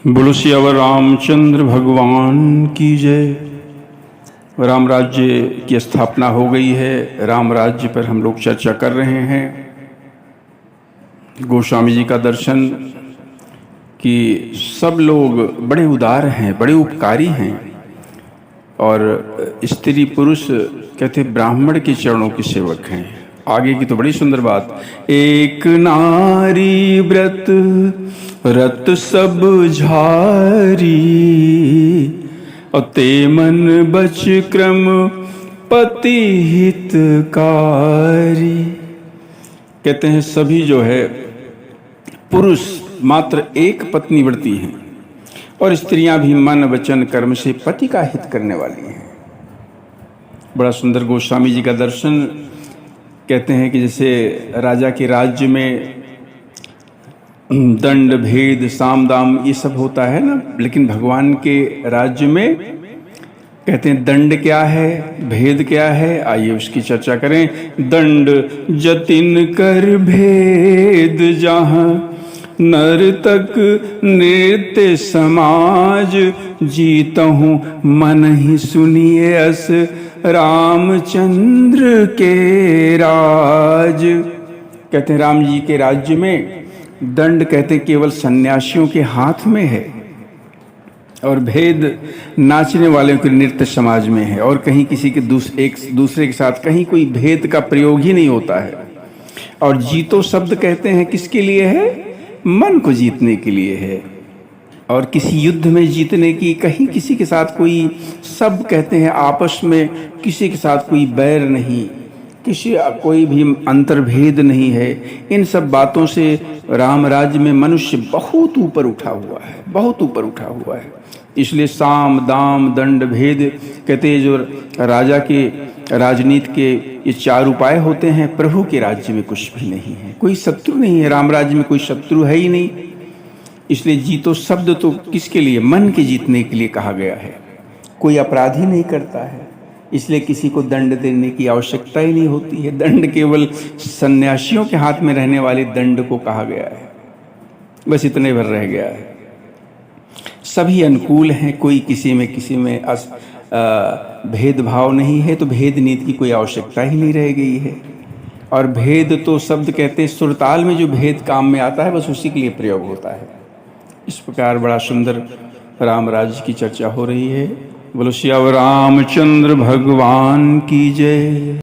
बोलो सियावर रामचंद्र भगवान की जय। राम राज्य की स्थापना हो गई है। राम राज्य पर हम लोग चर्चा कर रहे हैं। गोस्वामी जी का दर्शन कि सब लोग बड़े उदार हैं, बड़े उपकारी हैं और स्त्री पुरुष कहते ब्राह्मण के चरणों के सेवक हैं। आगे की तो बड़ी सुंदर बात, एक नारी व्रत रत सब झारी और ते मन बच क्रम पति हितकारी। कहते हैं सभी जो है पुरुष मात्र एक पत्नी व्रती हैं और स्त्रियां भी मन वचन कर्म से पति का हित करने वाली हैं। बड़ा सुंदर गोस्वामी जी का दर्शन। कहते हैं कि जैसे राजा के राज्य में दंड भेद साम दाम ये सब होता है ना, लेकिन भगवान के राज्य में कहते हैं दंड क्या है, भेद क्या है। आइए उसकी चर्चा करें। दंड जतिन कर भेद जहाँ नर तक नृत्य समाज जीतहूँ मन ही सुनिए अस रामचंद्र के राज। कहते हैं राम जी के राज्य में दंड कहते केवल सन्यासियों के हाथ में है और भेद नाचने वालों के नृत्य समाज में है और कहीं किसी के एक दूसरे के साथ कहीं कोई भेद का प्रयोग ही नहीं होता है। और जीतो शब्द कहते हैं किसके लिए है? मन को जीतने के लिए है। और किसी युद्ध में जीतने की, कहीं किसी के साथ कोई, सब कहते हैं आपस में किसी के साथ कोई बैर नहीं, कोई भी अंतर्भेद नहीं है। इन सब बातों से राम राज्य में मनुष्य बहुत ऊपर उठा हुआ है, बहुत ऊपर उठा हुआ है। इसलिए साम दाम दंड भेद कहते हैं जो राजा के राजनीति के ये चार उपाय होते हैं, प्रभु के राज्य में कुछ भी नहीं है। कोई शत्रु नहीं है, राम राज्य में कोई शत्रु है ही नहीं। इसलिए जीतो शब्द तो किसके लिए? मन के जीतने के लिए कहा गया है। कोई अपराध ही नहीं करता है, इसलिए किसी को दंड देने की आवश्यकता ही नहीं होती है। दंड केवल सन्यासियों के हाथ में रहने वाले दंड को कहा गया है, बस इतने भर रह गया है। सभी अनुकूल हैं, कोई किसी में भेदभाव नहीं है, तो भेद नीति की कोई आवश्यकता ही नहीं रह गई है। और भेद तो शब्द कहते हैं सुरताल में जो भेद काम में आता है बस उसी के लिए प्रयोग होता है। इस प्रकार बड़ा सुंदर राम राज्य की चर्चा हो रही है। बोलो सियावर रामचंद्र भगवान की जय।